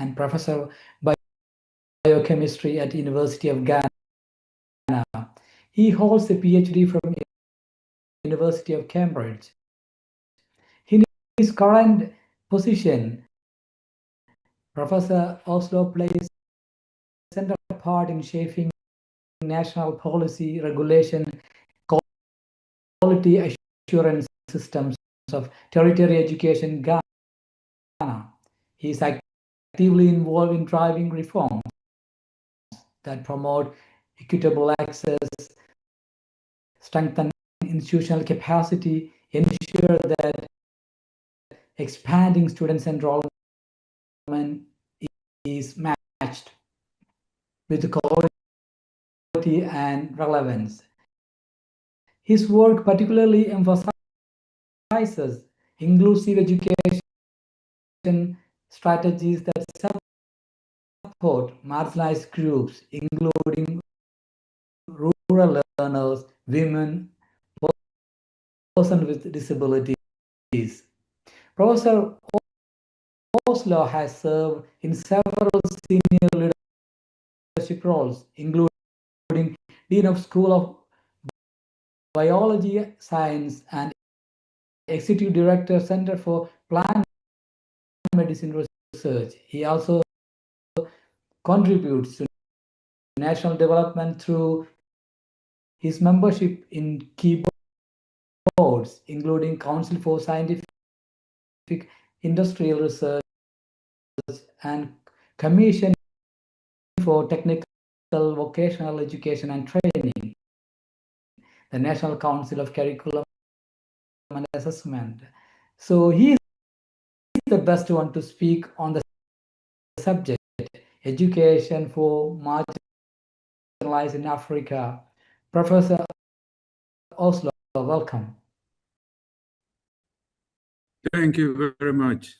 and professor of biochemistry at the University of Ghana. He holds a PhD from University of Cambridge. In his current position, Professor Oslo plays a central part in shaping national policy, regulation, quality assurance systems of tertiary education in Ghana. He is actively involved in driving reforms that promote equitable access, strengthen institutional capacity, ensure that expanding students' enrollment is matched with quality and relevance. His work particularly emphasizes inclusive education strategies that support marginalized groups, including rural learners, women, persons with disabilities. Professor Oslo has served in several senior leadership roles, including Dean of School of Biology, Science, and Executive Director, Center for Plant Medicine Research. He also contributes to national development through his membership in key boards, including Council for Scientific Industrial Research and Commission for Technical Vocational Education and Training, the National Council of Curriculum and Assessment. So he is the best one to speak on the subject, education for marginalized in Africa. Professor Oslo, welcome. Thank you very much.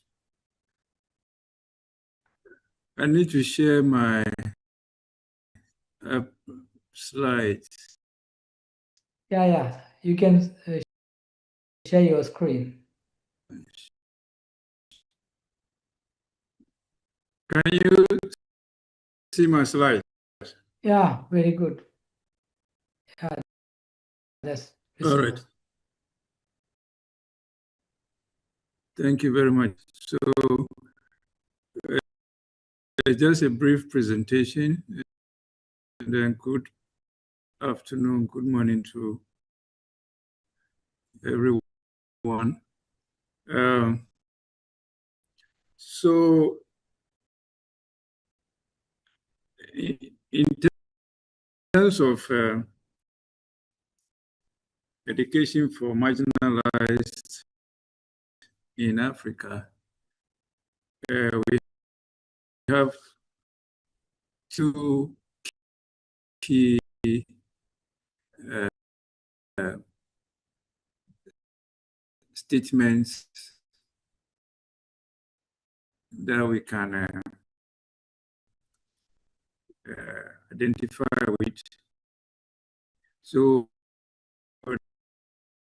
I need to share my slides. Yeah, you can share your screen. Can you see my slides? Yeah, very good. Yeah, that's all right. Thank you very much. So, just a brief presentation, and then good afternoon, good morning to everyone. So, in terms of education for marginalized in Africa, we have two key statements that we can identify with. So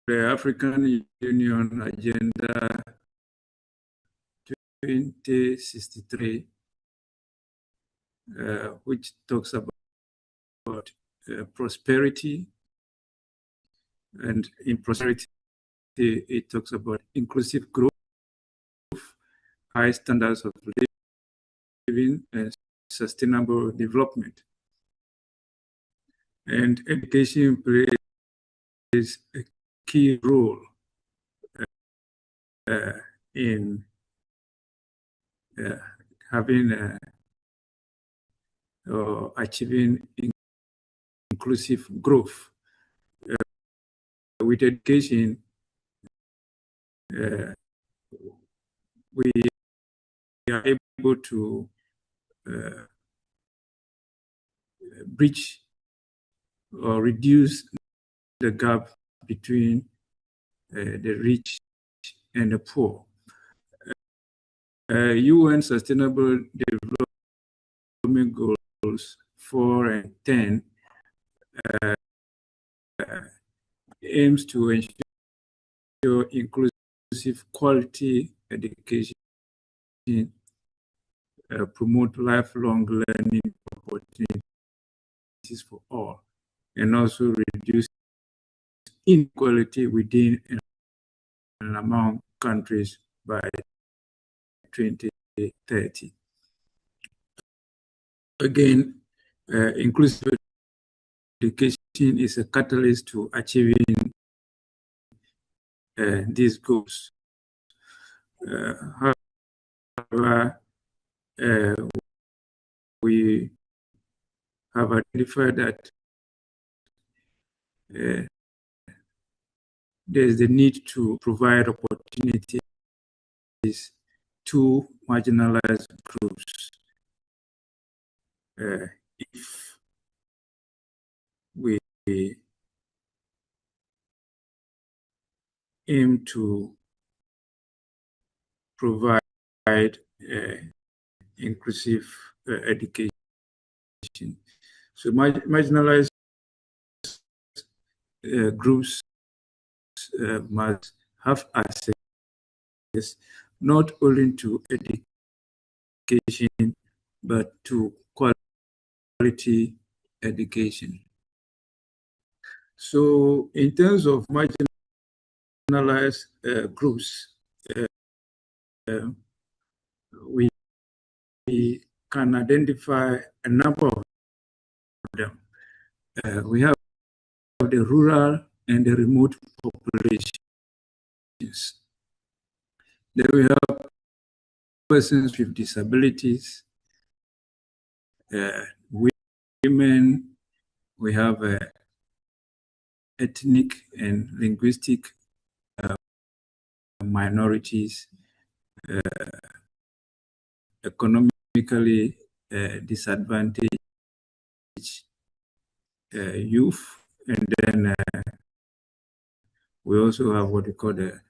the African Union Agenda 2063, which talks about prosperity, and in prosperity it talks about inclusive growth, high standards of living, and sustainable development. And education plays a key role in having or achieving inclusive growth. With education, we are able to bridge or reduce the gap between the rich and the poor. UN Sustainable Development Goals 4 and 10 aims to ensure inclusive quality education promote lifelong learning opportunities for all, and also reduce inequality within and among countries by 2030. Again, inclusive education is a catalyst to achieving these goals. However, we have identified that there's the need to provide opportunities to marginalized groups. If we aim to provide inclusive education. So marginalized groups must have access not only to education, but to quality education. So in terms of marginalized groups, we can identify a number of them. We have the rural and the remote populations. Then we have persons with disabilities, women, we have ethnic and linguistic minorities, economically disadvantaged youth, and then we also have what we call the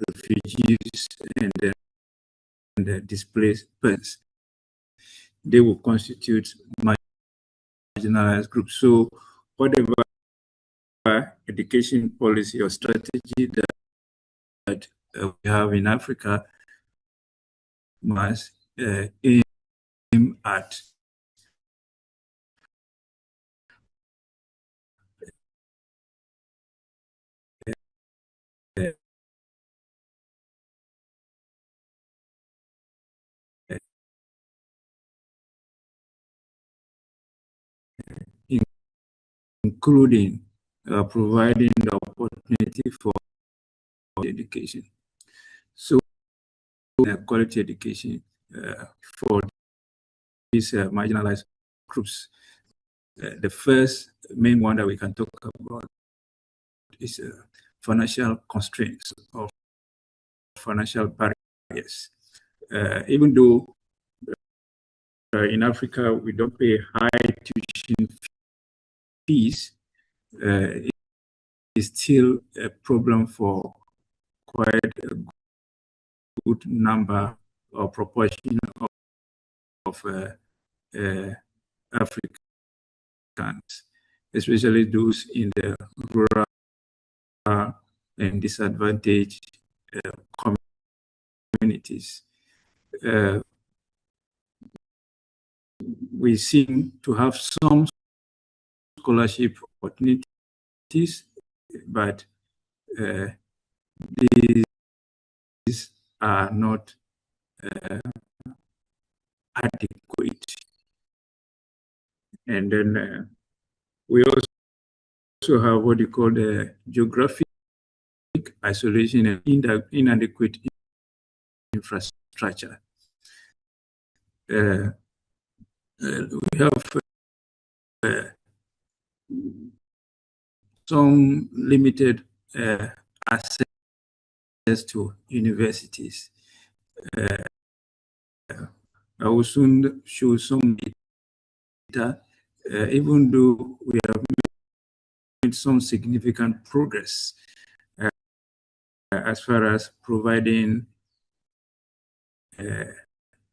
refugees and then the displaced persons. They will constitute marginalized groups. So whatever education policy or strategy that we have in Africa must aim at including providing the opportunity for education. So quality education for these marginalized groups. The first main one that we can talk about is financial constraints or financial barriers. Even though in Africa we don't pay high tuition fees, it's still a problem for quite a good number or proportion of Africans, especially those in the rural and disadvantaged communities. We seem to have some scholarship opportunities, but these are not adequate. And then we also have what you call the geographic isolation and inadequate infrastructure. We have some limited access to universities. I will soon show some data, even though we have made some significant progress as far as providing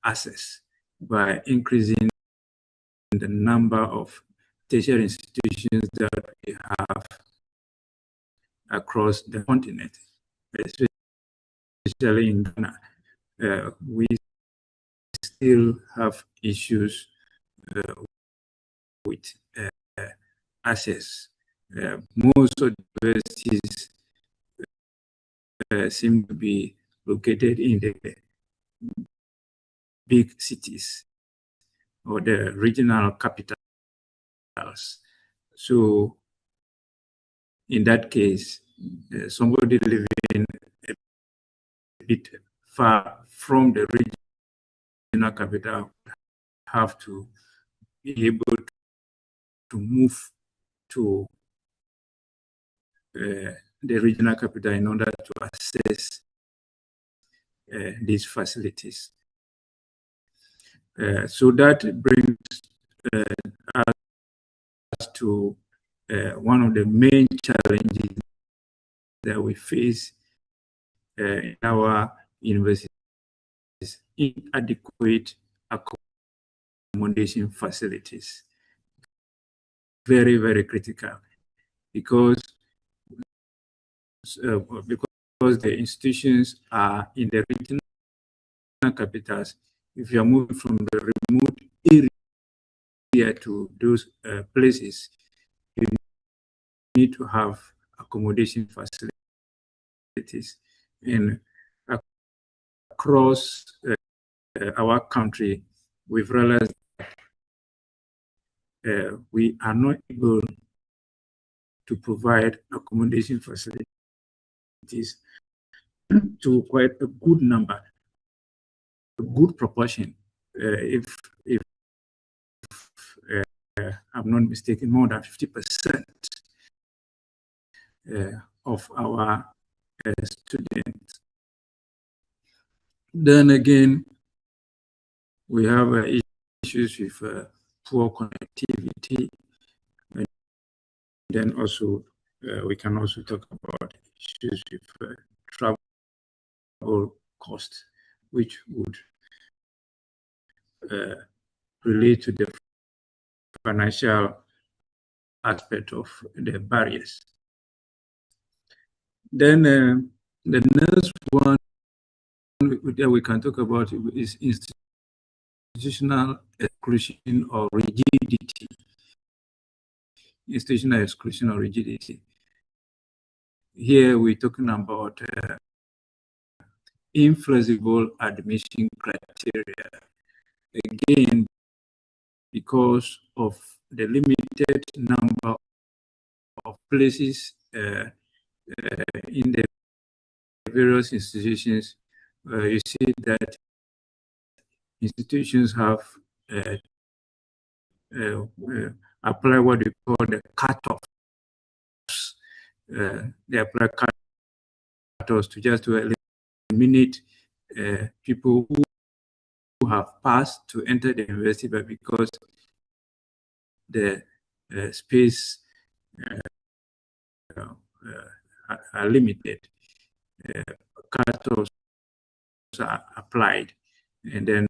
access by increasing the number of tertiary institutions that we have across the continent, especially in Ghana. We still have issues with access. Most of the universities seem to be located in the big cities or the regional capitals. So in that case, somebody living a bit far from the regional capital have to be able to move to the regional capital in order to access these facilities. So that brings us to one of the main challenges that we face in our universities: inadequate accommodation facilities. Very, very critical, because the institutions are in the regional capitals. If you are moving from the remote area to those places, you need to have accommodation facilities. And across our country, we've realized we are not able to provide accommodation facilities to quite a good number, a good proportion. If I'm not mistaken, more than 50% of our students. Then again, we have issues with poor connectivity, and then also we can also talk about issues with travel costs, which would relate to the financial aspect of the barriers. Then the next one that we can talk about is institutional exclusion or rigidity. Institutional exclusion or rigidity. Here we're talking about inflexible admission criteria. Again, because of the limited number of places in the various institutions, you see that institutions have apply what they call the cutoffs. They apply cutoffs to eliminate people who have passed to enter the university, but because the space are limited, cutoffs are applied, and then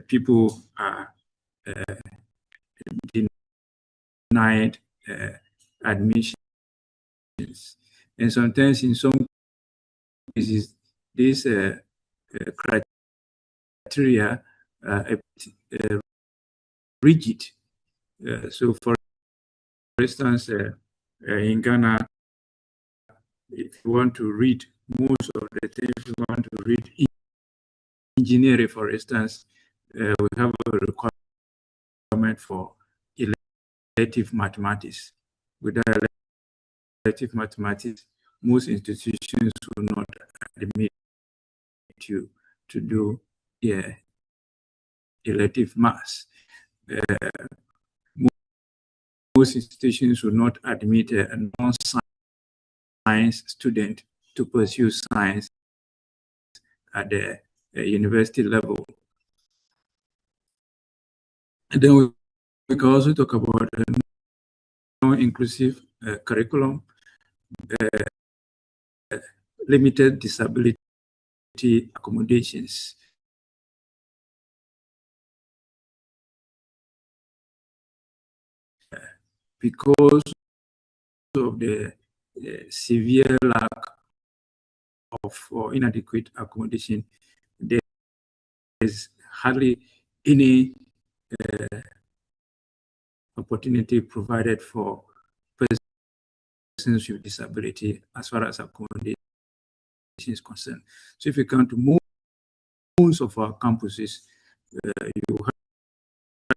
people are denied admissions. And sometimes in some cases, these criteria are rigid. So for instance, in Ghana, if you want to read, most of the things you want to read engineering, for instance, we have a requirement for elective mathematics. Without elective mathematics, most institutions will not admit you to do elective maths. Most institutions will not admit a non-science student to pursue science at the university level. And then we can also talk about a non-inclusive curriculum, limited disability accommodations. Because of the severe lack of or inadequate accommodation, there is hardly any opportunity provided for persons with disability as far as accommodation is concerned. So if you come to most of our campuses, you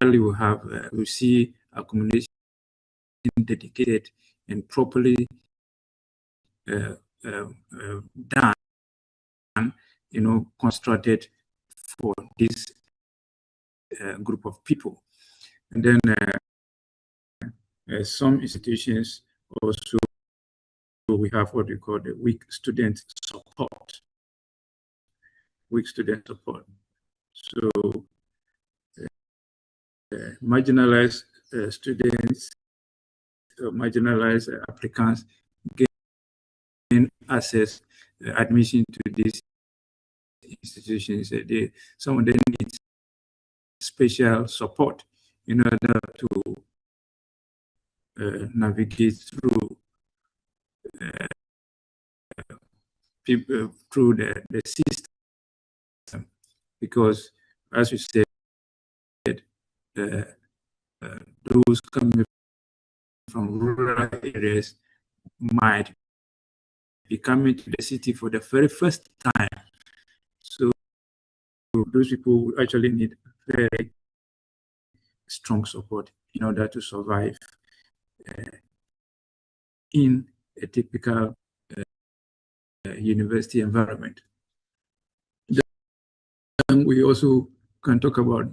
hardly will have, we see accommodation dedicated and properly done, constructed for this group of people. And then some institutions also, we have what we call the weak student support. Weak student support. So marginalized students, marginalized applicants gain access, admission to these institutions. Some of them need special support in order to navigate through people through the system, because as you said, those coming from rural areas might be coming to the city for the very first time. So those people actually need very strong support in order to survive in a typical university environment. Then we also can talk about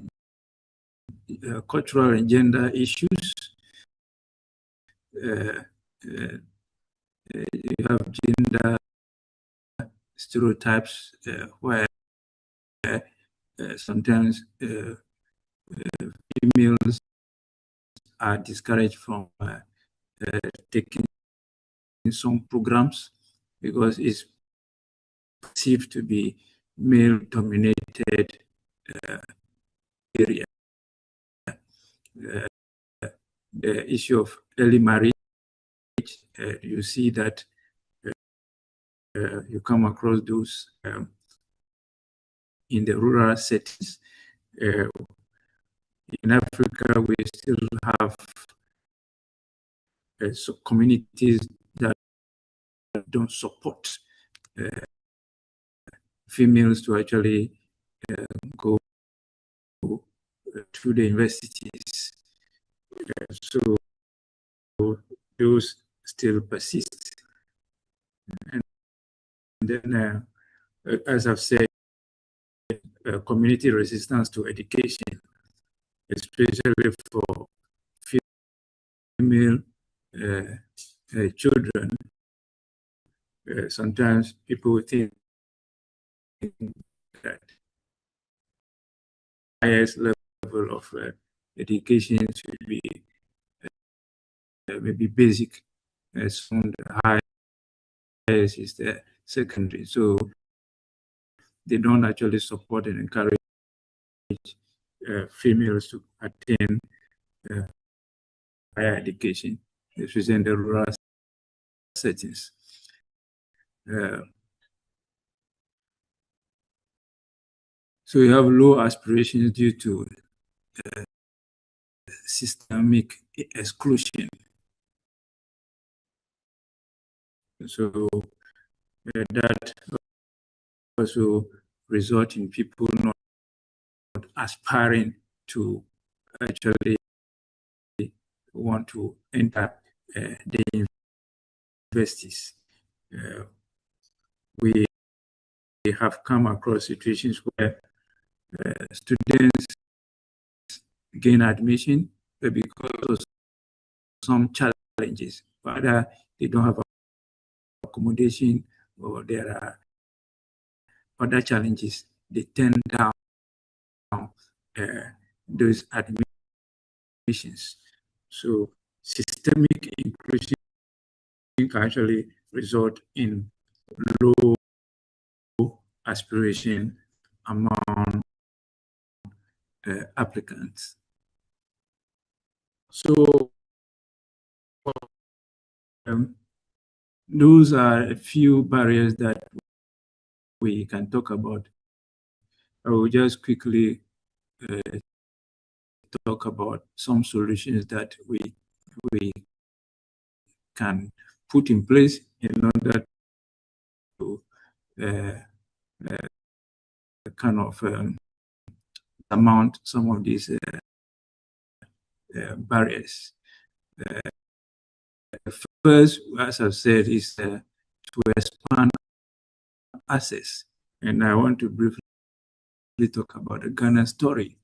cultural and gender issues. You have gender stereotypes where sometimes females are discouraged from taking some programs because it's perceived to be male-dominated area. The issue of early marriage, you see that you come across those in the rural settings. In Africa, we still have communities that don't support females to actually go to the universities. So those still persist. And then, as I've said, community resistance to education, especially for female children. Sometimes people think that the highest level of education should be maybe basic, soon the highest is the secondary. So they don't actually support and encourage females to attain higher education, especially in the rural settings. So you have low aspirations due to systemic exclusion. So that also result in people not aspiring to actually want to enter the universities. We have come across situations where students gain admission because of some challenges, whether they don't have accommodation or there are other challenges, they turn down those admissions. So systemic inclusion can actually result in low aspiration among applicants. So those are a few barriers that we can talk about I will just quickly talk about some solutions that we can put in place in order to kind of surmount some of these barriers. First, as I've said, is to expand access. And I want to briefly talk about the Ghana story.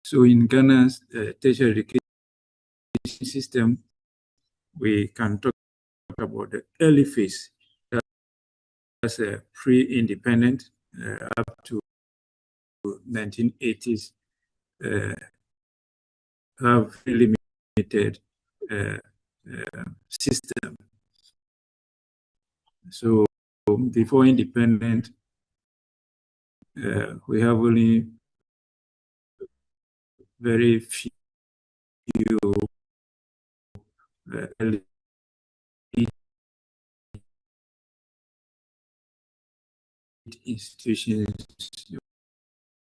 So in Ghana's tertiary education system, we can talk about the early phase. That's pre-independent up to 1980s. Have limited system. So before independent, we have only very few elite institutions.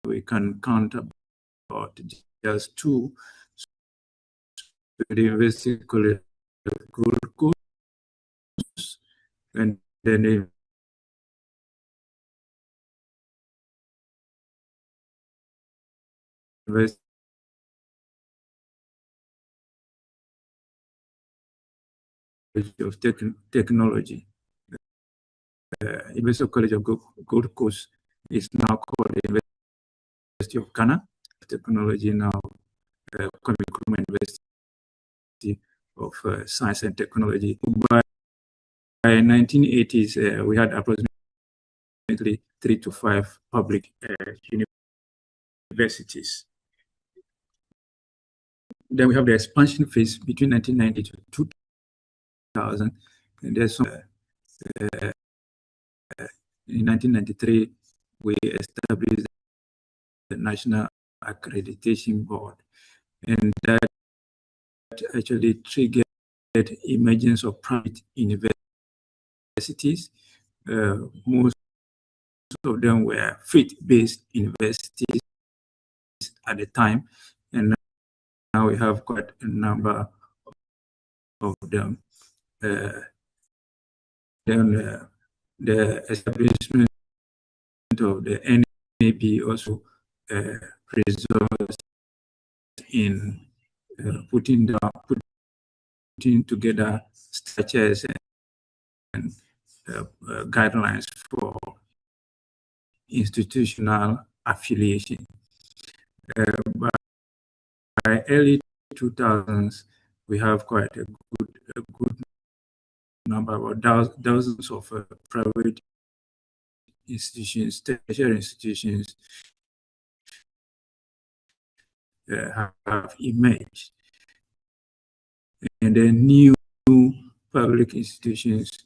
We can count about just two. So the University College of Gold Coast, and then the University of Technology. University College of Gold Coast is now called the University of Ghana. Technology now Kwame University of Science and Technology. By 1980s, we had approximately 3 to 5 public universities. Then we have the expansion phase between 1990 to 2000, and there's some, in 1993 we established the National Accreditation Board, and that actually triggered emergence of private universities. Most of them were faith-based universities at the time, and now we have quite a number of them. Then the establishment of the NAB also results in putting together structures and guidelines for institutional affiliation. By early 2000s, we have quite a good number, about dozens of private institutions, tertiary institutions have emerged, and then new public institutions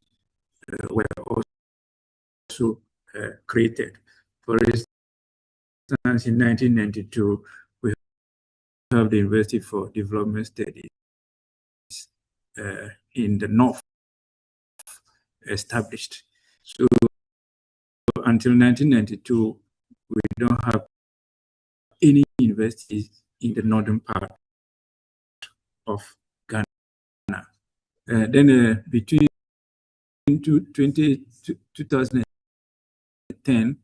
were also created. For instance, in 1992, we have the University for Development Studies in the North established. So until 1992, we don't have any universities in the northern part of Ghana. Then between 2010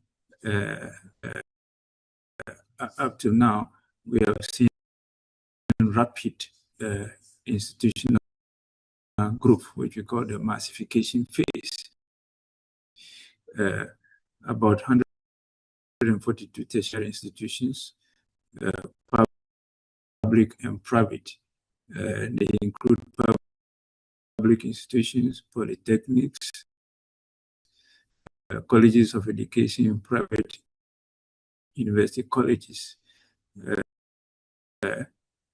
up to now, we have seen rapid institutional growth, which we call the massification phase. About 142 tertiary institutions, public and private. They include public institutions, polytechnics, colleges of education, private university colleges.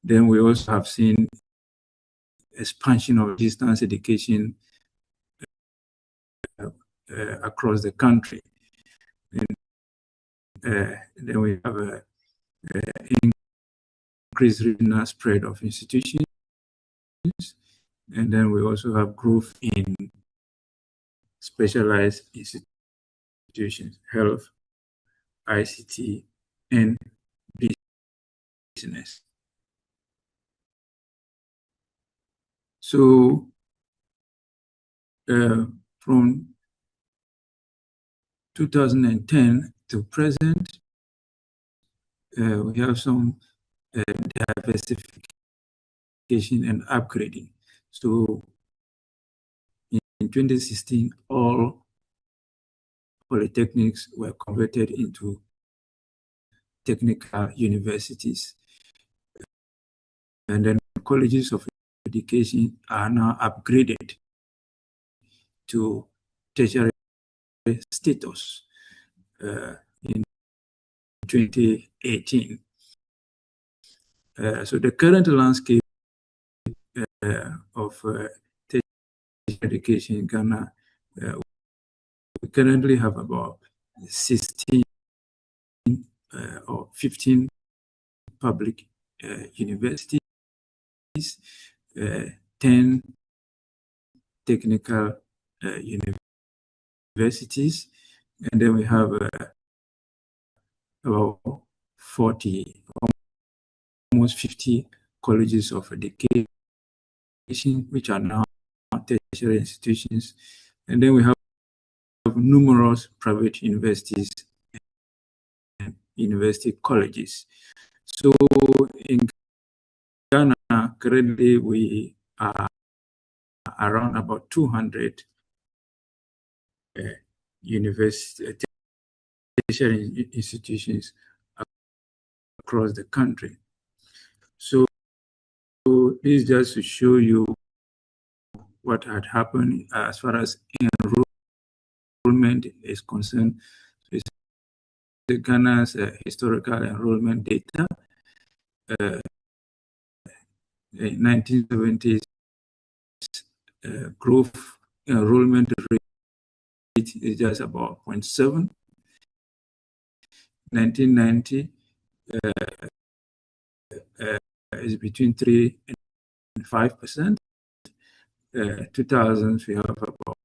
Then we also have seen expansion of distance education across the country. And then we have an increased regional spread of institutions. And then we also have growth in specialized institutions, health, ICT, and business. So from 2010 to present, we have some diversification and upgrading. So in 2016, all polytechnics were converted into technical universities. And then colleges of education are now upgraded to tertiary status in 2018. So the current landscape of tertiary education in Ghana, we currently have about 16 or 15 public universities, 10 technical universities, and then we have about 40, almost 50 colleges of education, which are now tertiary institutions. And then we have numerous private universities and university colleges. So in Ghana, currently we are around about 200 tertiary institutions across the country. So this is just to show you what had happened as far as enrollment is concerned. So it's Ghana's historical enrollment data. In 1970s, growth enrollment rate is just about 0.7. 1990 is between 3 and 5%. 2000s, we have about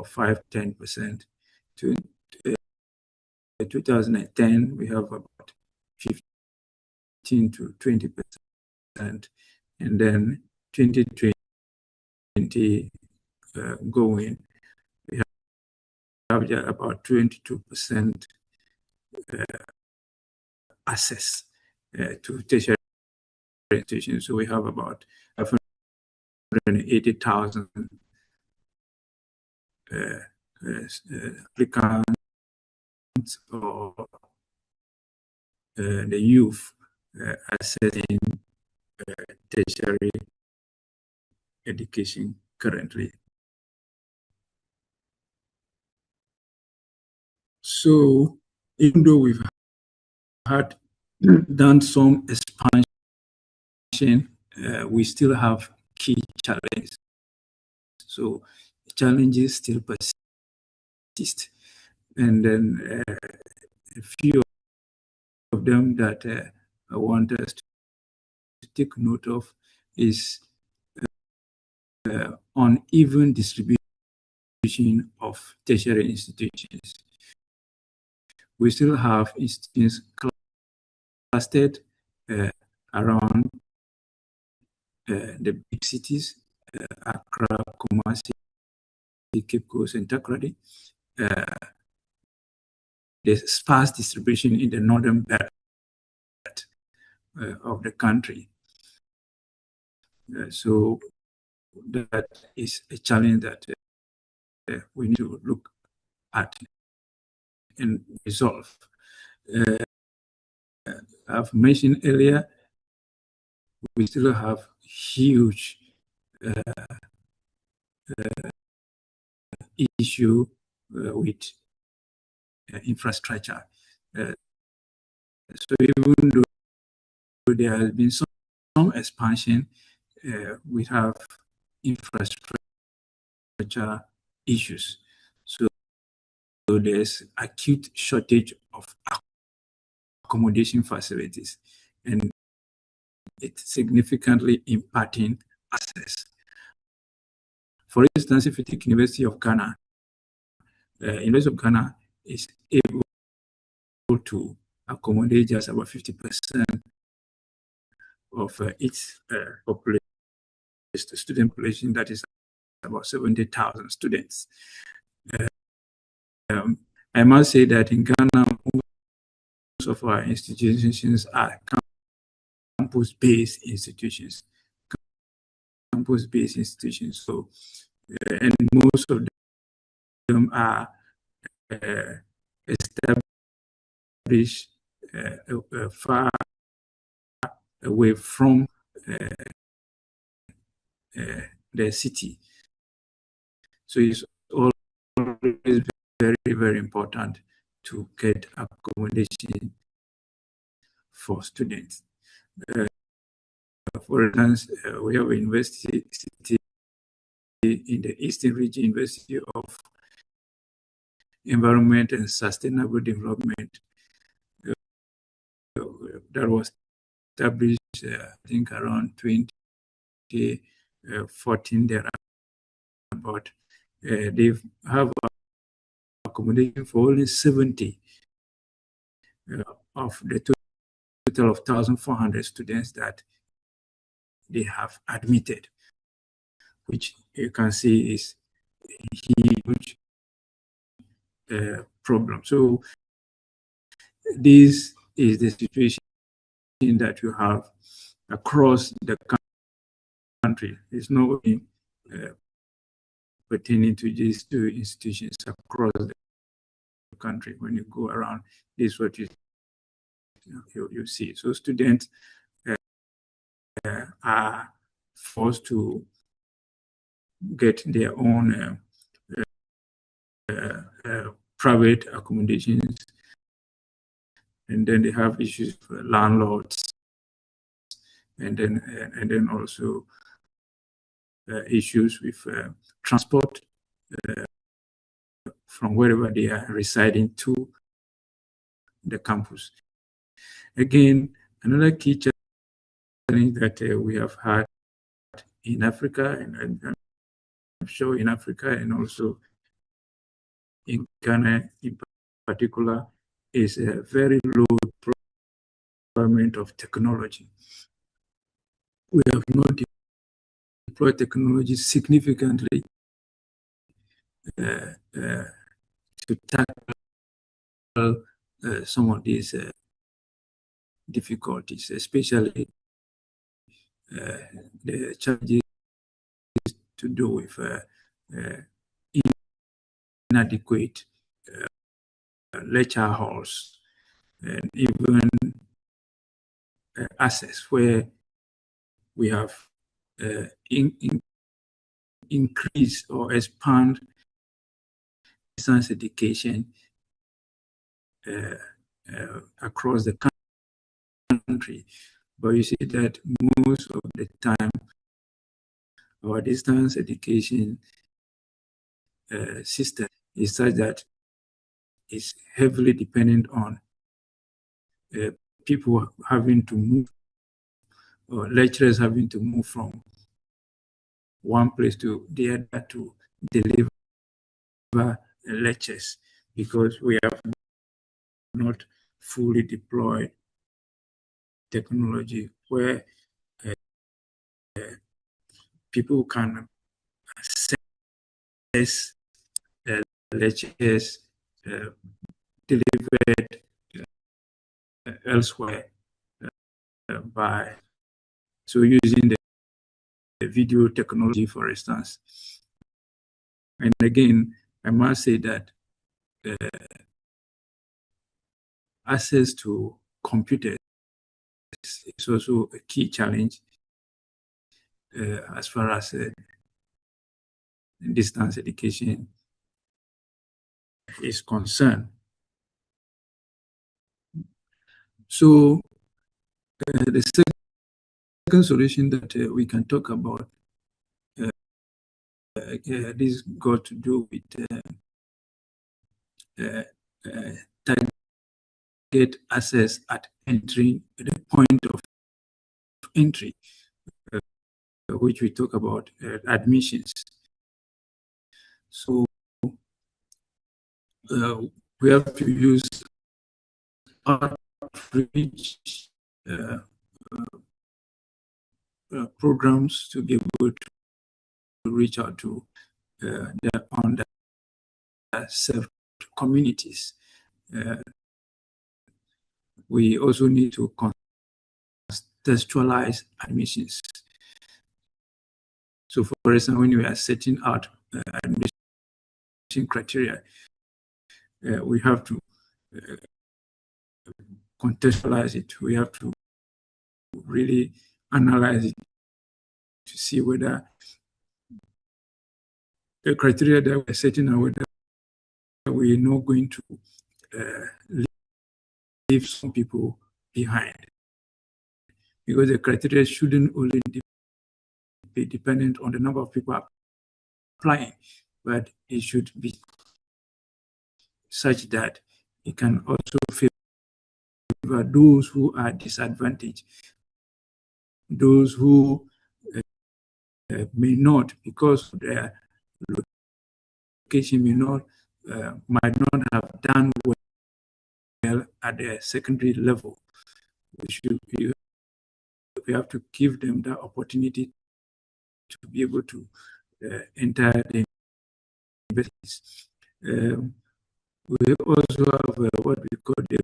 5-10%. 2010, we have about 15 to 20%. And then 2020 going, we have just about 22% access to tertiary institutions. So we have about 580,000 applicants or the youth accessing tertiary education currently. So even though we've had done some expansion, we still have key challenges. So challenges still persist. And then a few of them that I want us to take note of is uneven distribution of tertiary institutions. We still have institutions clustered around the big cities, Accra, Kumasi, Cape Coast, and Takoradi. There's sparse distribution in the northern belt of the country. So that is a challenge that we need to look at and resolve. I've mentioned earlier, we still have huge issue with infrastructure. So even though there has been some expansion, we have infrastructure issues. So there's acute shortage of accommodation facilities, and it's significantly impacting access. For instance, if you take University of Ghana, University of Ghana is able to accommodate just about 50% of its population, student population, that is about 70,000 students. I must say that in Ghana, most of our institutions are campus-based institutions. So, and most of them are established far away from the city. So it's always very, very important to get accommodation for students. For instance, we have a university in the Eastern Region, University of Environment and Sustainable Development, that was established, I think, around 2014 there. About they have accommodation for only 70 of the total of 1,400 students that they have admitted, which you can see is a huge problem. So this is the situation that you have across the country. It's not only pertaining to these two institutions across the country. When you go around, this is what you see. So students are forced to get their own private accommodations, and then they have issues with landlords, and then also issues with transport from wherever they are residing to the campus. Again, another key challenge that we have had in Africa, and I'm sure in Africa and also in Ghana in particular, is a very low deployment of technology. We have not deployed technology significantly to tackle some of these difficulties, especially the challenges to do with inadequate lecture halls, and even access, where we have increased or expand distance education across the country. But you see that most of the time, our distance education system is such that it's heavily dependent on people having to move, or lecturers having to move from one place to the other to deliver lectures, because we have not fully deployed technology where people can access lectures delivered elsewhere by using the video technology, for instance. And again, I must say that access to computers is also a key challenge as far as distance education is concerned. So the second solution that we can talk about, this got to do with target access at entry, the point of entry, which we talk about admissions. So we have to use outreach programs to be able to reach out to the underserved communities. We also need to contextualize admissions. So, for example, when we are setting out admission criteria, we have to contextualize it. We have to really analyze it to see whether the criteria that we're setting out, whether we're not going to leave some people behind. Because the criteria shouldn't only be dependent on the number of people applying, but it should be such that it can also favor those who are disadvantaged, those who may not, because of their location, might not have done well at the secondary level. We have to give them that opportunity to be able to enter the universities. We also have what we call the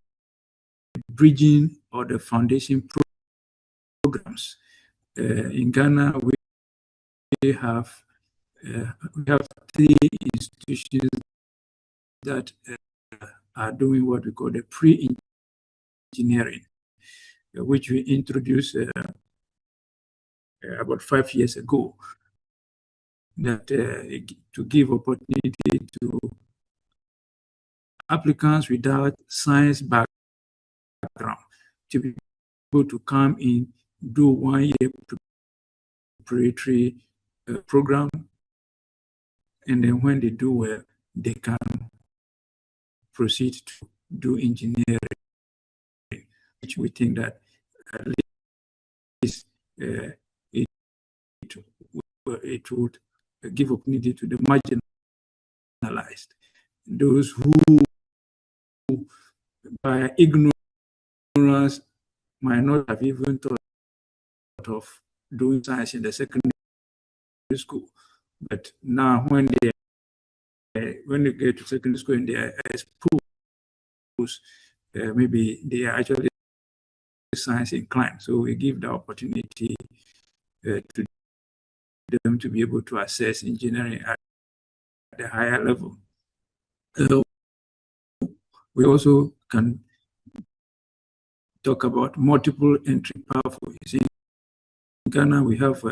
bridging or the foundation programs. In Ghana, we have 3 institutions that are doing what we call the pre-engineering, which we introduced about 5 years ago, that to give opportunity to applicants without science background to be able to come in, do 1 year preparatory program, and then when they do well, they can proceed to do engineering, which we think that at least it would give opportunity to the marginalized, those who by ignorance might not have even thought of doing science in the secondary school, but now when they get to secondary school and they are exposed, maybe they are actually science inclined. So we give the opportunity to them to be able to assess engineering at the higher level. We also can talk about multiple entry pathways. In Ghana, we have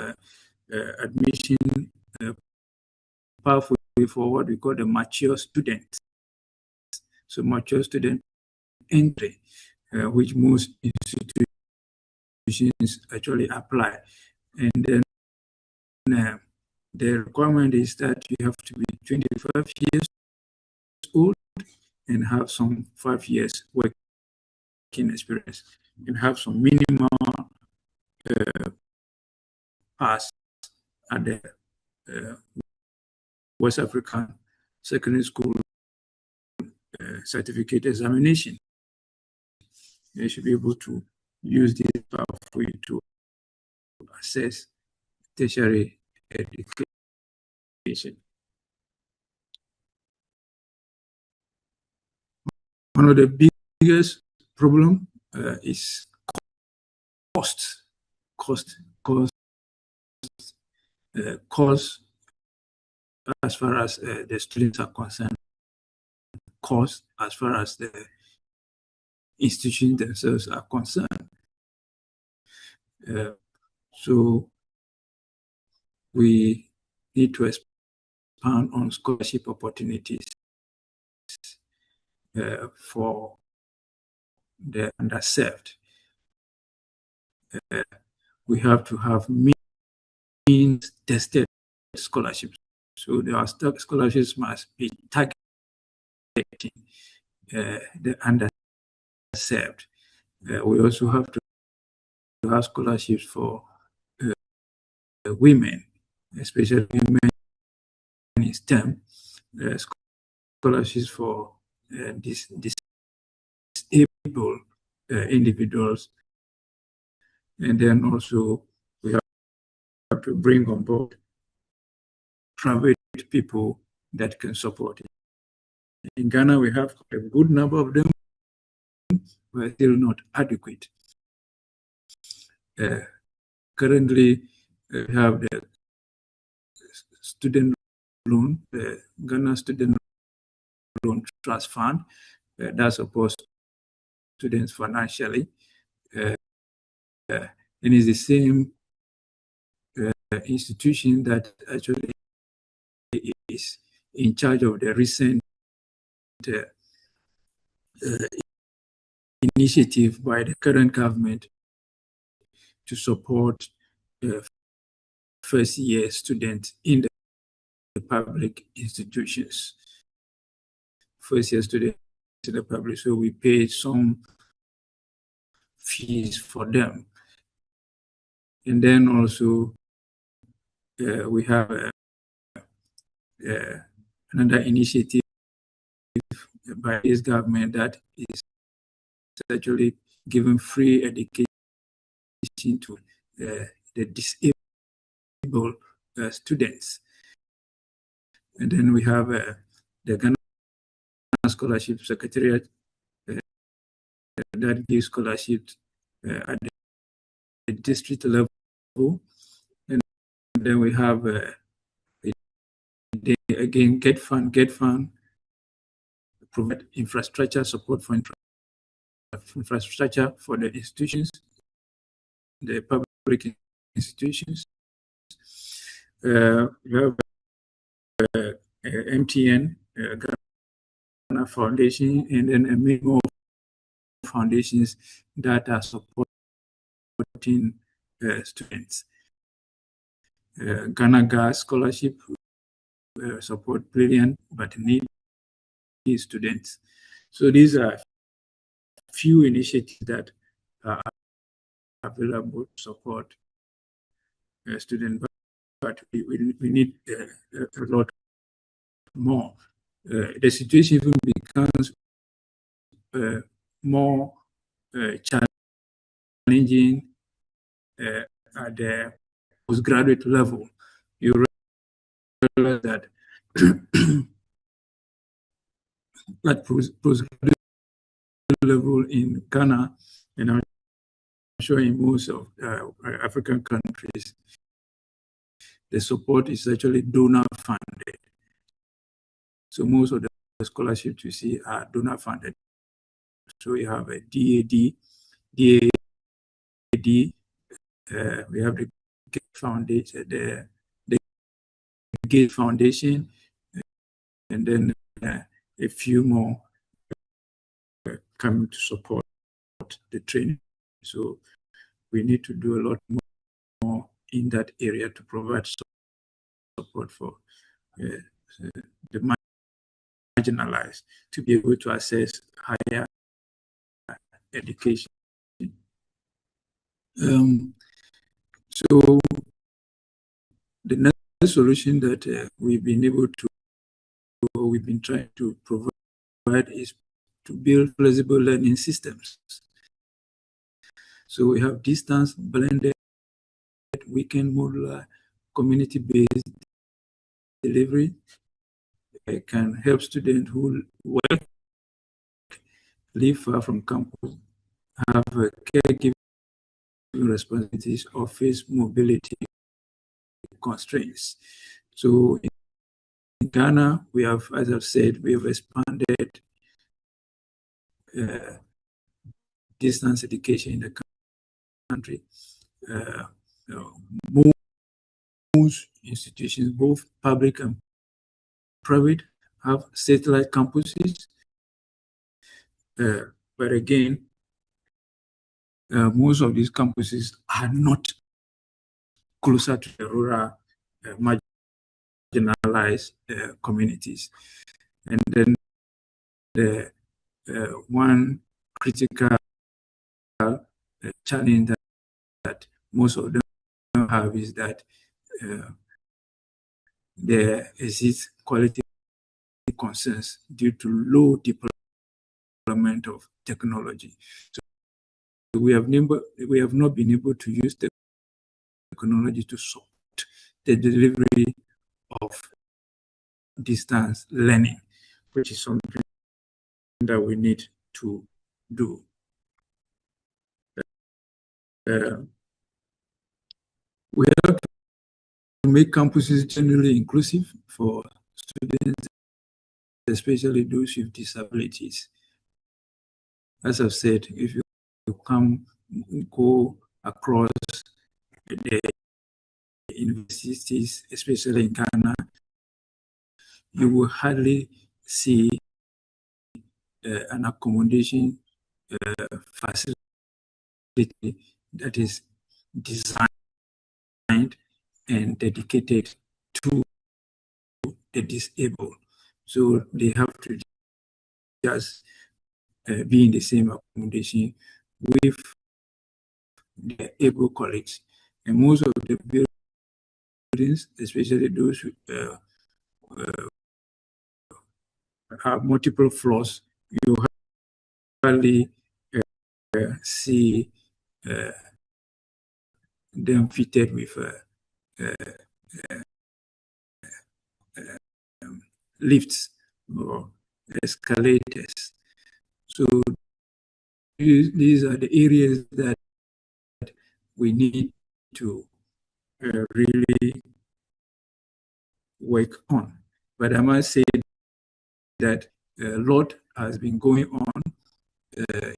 admission pathway for what we call the mature student. So mature student entry, which most institutions actually apply. And then the requirement is that you have to be 25 years old and have some 5 years working experience and have some minimal pass at the West African Secondary School certificate examination. They should be able to use this pathway to assess tertiary education. One of the biggest problem is cost. Cost as far as the students are concerned, cost as far as the institutions themselves are concerned. So we need to expand on scholarship opportunities for the underserved. We have to have means-tested scholarships. So our scholarships must be targeting the underserved. We also have to have scholarships for women, especially women in STEM, scholarships for disabled individuals. And then also we have to bring on board private people that can support it. In Ghana, we have a good number of them, but still not adequate. Currently, we have the student loan, the Ghana Student Loan Trust Fund that supports students financially. And it's the same institution that actually is in charge of the recent initiative by the current government to support first-year students in the public institutions. First-year students in the public, so we pay some fees for them. And then also we have another initiative by this government that is actually giving free education to the disabled students. And then we have the Ghana Scholarship Secretariat that gives scholarships at the district level. And then we have again Get Fund provide infrastructure support for infrastructure for the institutions, the public institutions. We have MTN, Ghana Foundation, and then many more foundations that are supporting students. Ghana Gas Scholarship support brilliant but needy students. So these are few initiatives that are available to support students, but we need a lot more. The situation even becomes more challenging at the postgraduate level. You realize that at postgraduate level in Ghana, and I'm sure in most of African countries, the support is actually donor funded. So most of the scholarships you see are donor funded. So we have a DAD, we have the Gate Foundation, the Gate Foundation, and then a few more coming to support the training. So we need to do a lot more in that area to provide support for the marginalized to be able to access higher education. So the next solution that we've been trying to provide is to build flexible learning systems. So we have distance, blended, weekend modular, community-based delivery. It can help students who work, live far from campus, have caregiving responsibilities, or face mobility constraints. So in Ghana, we have, as I've said, we have expanded distance education in the country. Most institutions, both public and private, have satellite campuses. But again, most of these campuses are not closer to the rural, marginalized communities. And then the one critical challenge that most of them have is that there exists quality concerns due to low development of technology. So we have not been able to use the technology to support the delivery of distance learning, which is something that we need to do. We have to make campuses generally inclusive for students, especially those with disabilities. As I've said, if you go across the universities, especially in Ghana, you will hardly see an accommodation facility that is designed and dedicated to the disabled. So they have to just be in the same accommodation with their able colleagues. And most of the buildings, especially those with have multiple floors, you hardly see them fitted with lifts or escalators. So these are the areas that we need to really work on. But I must say that a lot has been going on.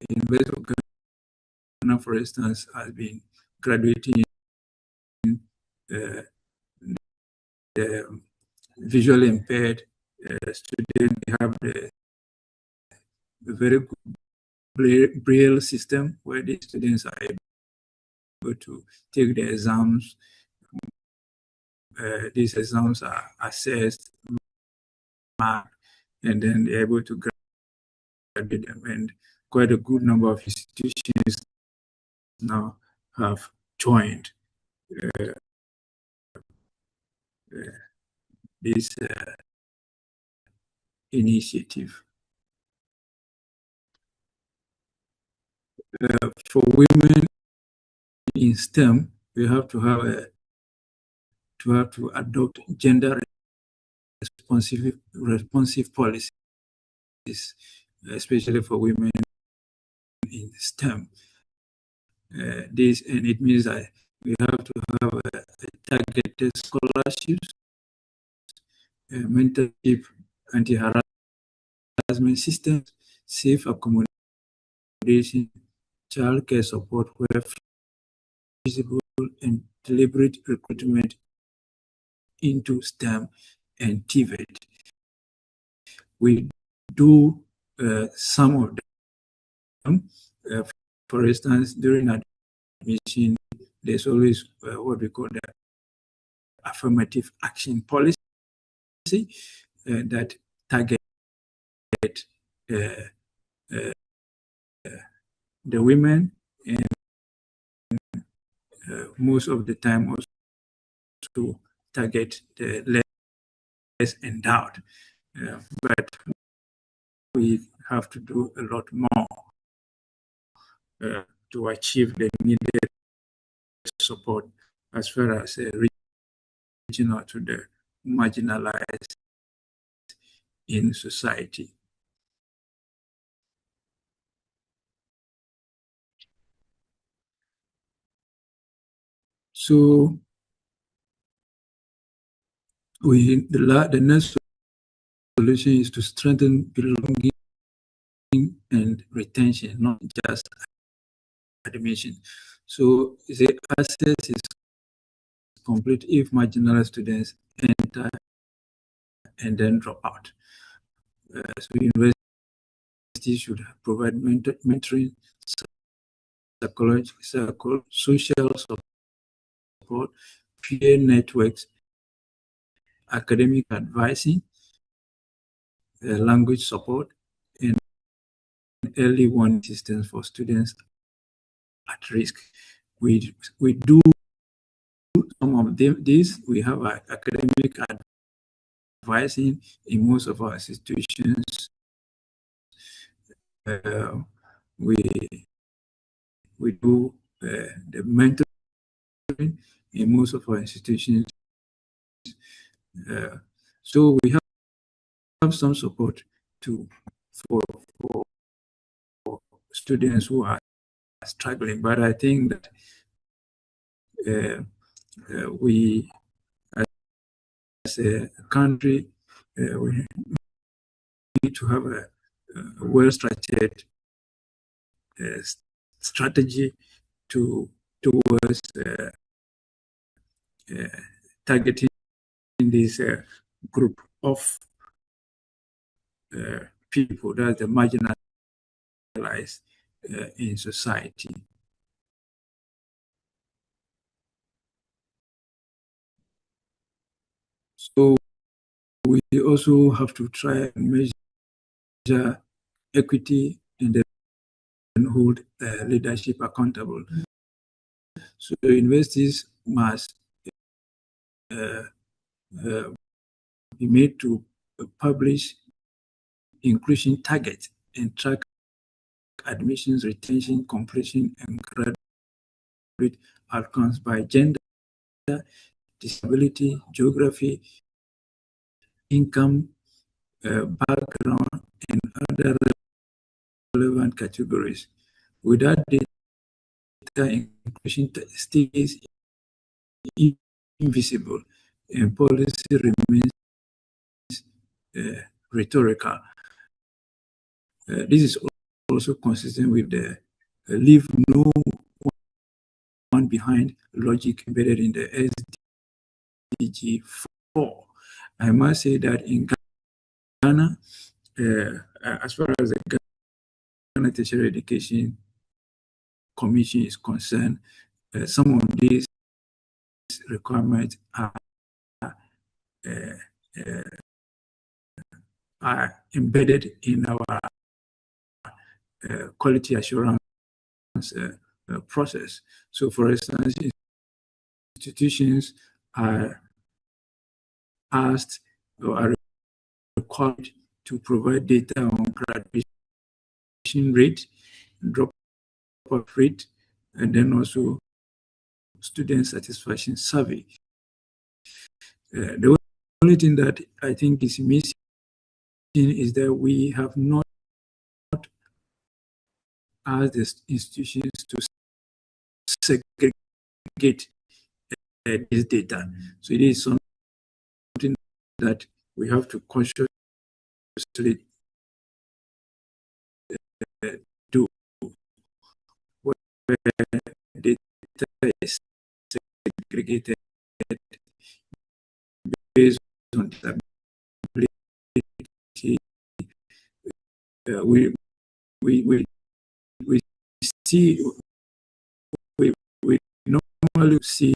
University of Ghana, for instance, has been graduating the visually impaired students. They have the very good Braille system where the students are able to take the exams. These exams are assessed, marked, and then they're able to graduate them. And quite a good number of institutions now have joined this initiative. For women in STEM, we have to adopt gender responsive policies, especially for women in STEM. And it means that we have to have targeted scholarships, mentorship, anti-harassment systems, safe accommodation, childcare support where feasible, and deliberate recruitment into STEM and TVET. We do some of them. For instance, during admission, there's always what we call the affirmative action policy that target the women, and most of the time also target the less endowed. But we have to do a lot more to achieve the needed support as far as reaching out to the marginalized in society. So the next solution is to strengthen belonging and retention, not just admission. So the access is complete if marginalized students enter and then drop out. So universities should provide mentoring, psychological, social support, peer networks, academic advising, language support, and early warning systems for students at risk. We do some of these. We have academic advising in most of our institutions. we do the mentoring in most of our institutions. So we have some support for students who are struggling, but I think that we, as a country, we need to have a well-structured strategy towards targeting this group of people that are marginalized in society. So we also have to try and measure equity and then hold leadership accountable. So universities must be made to publish inclusion targets and track admissions, retention, completion, and graduate outcomes by gender, disability, geography, income, background, and other relevant categories. Without data, inclusion stays invisible and policy remains rhetorical. This is also consistent with the leave no one behind logic embedded in the SDG 4. I must say that in Ghana, as far as the Ghana Tertiary Education Commission is concerned, some of these requirements are embedded in our quality assurance process. So, for instance, institutions are asked or are required to provide data on graduation rate, drop-out rate, and then also student satisfaction survey. The only thing that I think is missing is that we have not asked the institutions to segregate this data. So it is something that we have to consciously do, where data is segregated based on disability. We see, we normally see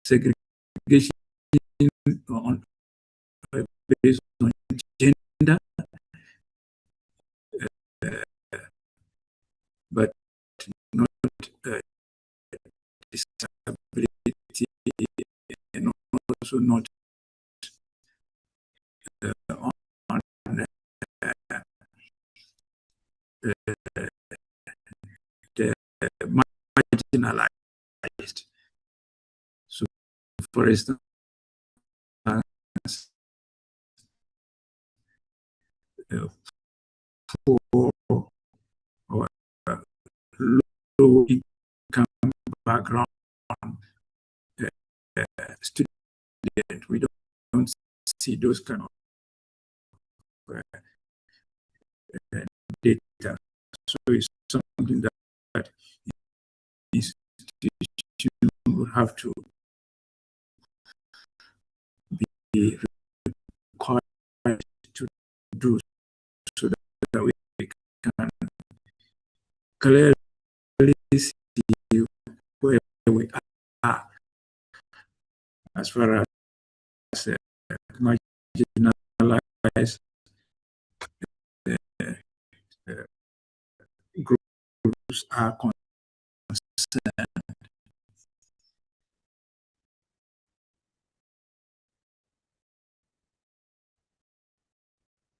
segregation based on gender, but not disability, and also not on the marginalized. So, for instance, poor or low income background student, we don't see those kind of data. So it's something that institutions will have to be required to do, so that we can clearly see where we are as far as marginalized groups are concerned.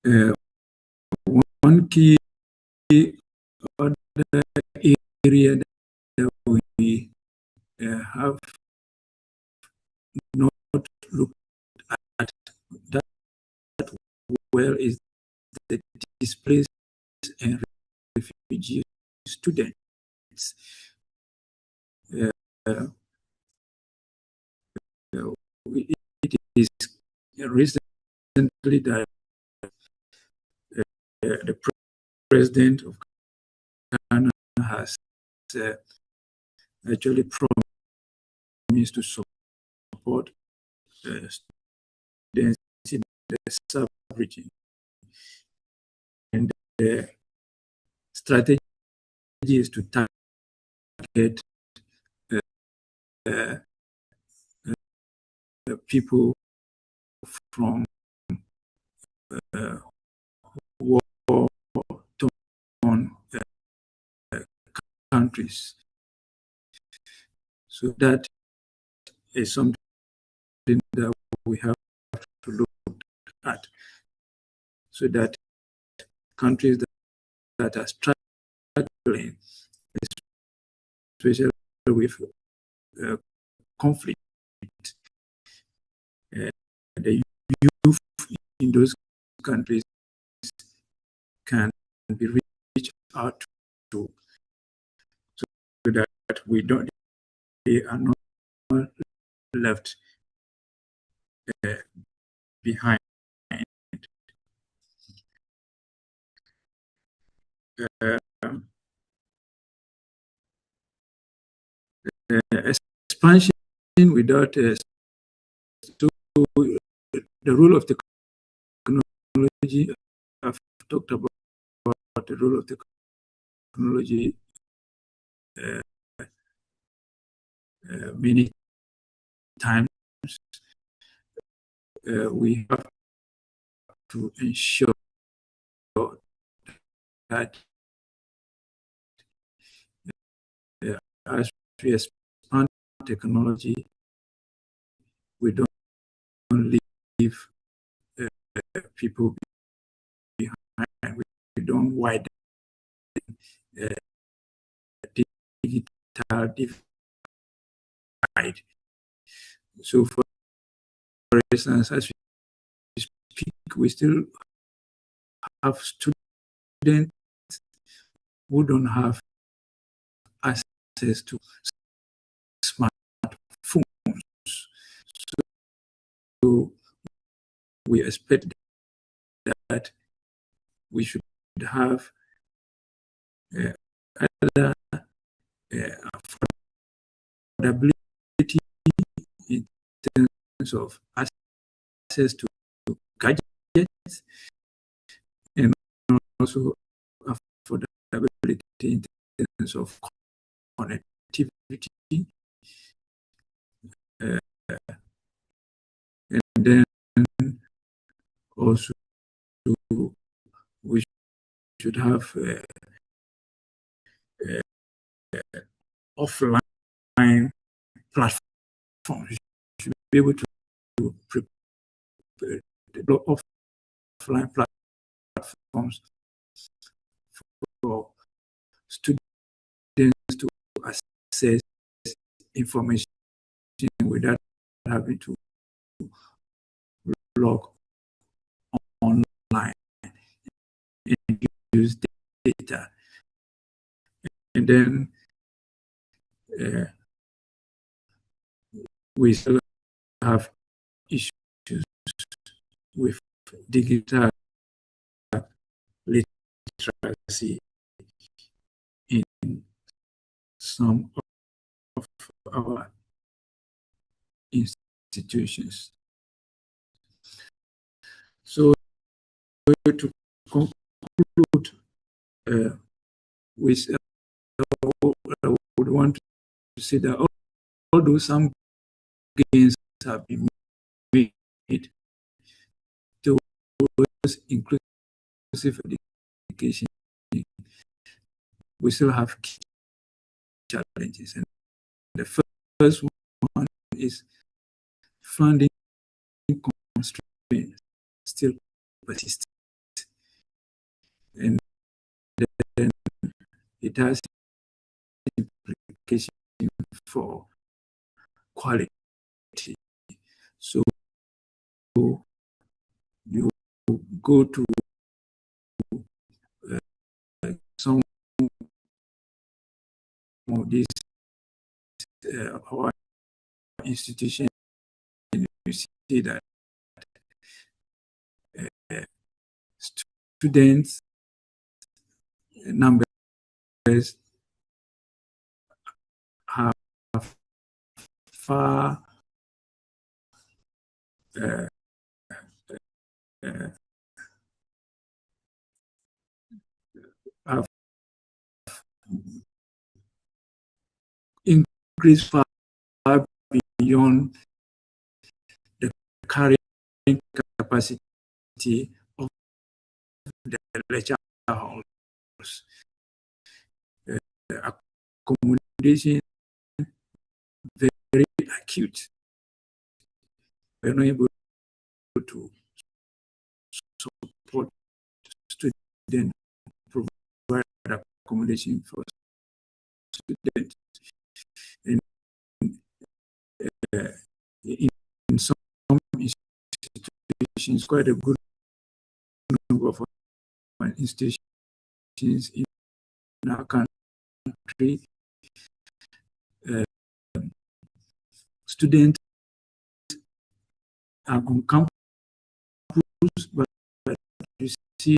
One key other area that we have not looked at that well is the displaced and refugee students. It is recently that the president of Ghana has actually promised to support students in the sub-region. And the strategy is to target people from war-torn countries. So that is something that we have to look at, so that countries that are struggling, especially with conflict, the youth in those countries can be reached out to, so that they are not left behind. Expansion without so the role of technology. I've talked about the role of technology many times. We have to ensure that as we expand technology, we don't leave people behind. We don't widen digital divide. So, for instance, as we speak, we still have students who don't have access to smartphones. So we expect that we should have other affordability in terms of access to gadgets, and also affordability in terms of connectivity. And then also we should have offline platforms. You should be able to develop offline platforms for students to access information without having to log online and use data. And then we still have issues with digital literacy in some of our institutions. So to conclude, I would want to say that although some gains have been made towards inclusive education, we still have key challenges. And the first one is funding constraints still persist. it has implications for quality. So you go to some of these our institutions, you see that students numbers have far have increased far beyond the current capacity of the lecture halls. Accommodation very acute. We're not able to support students, provide accommodation for students. And in some institutions, quite a good number of institutions in our country, students are on campus, but you see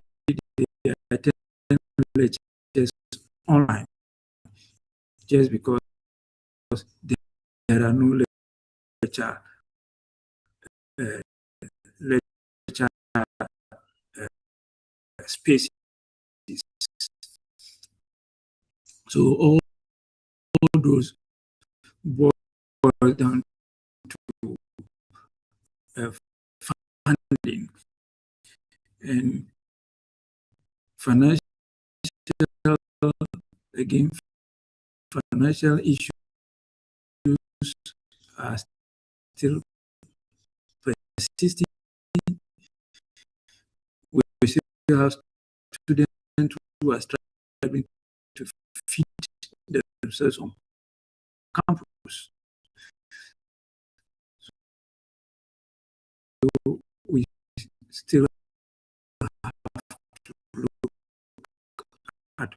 they attend lectures online just because there are no lecture spaces. So all those boil down to funding and financial, again, financial issues are still persisting. We still have students who are struggling to feed themselves on campus. So we still have to look at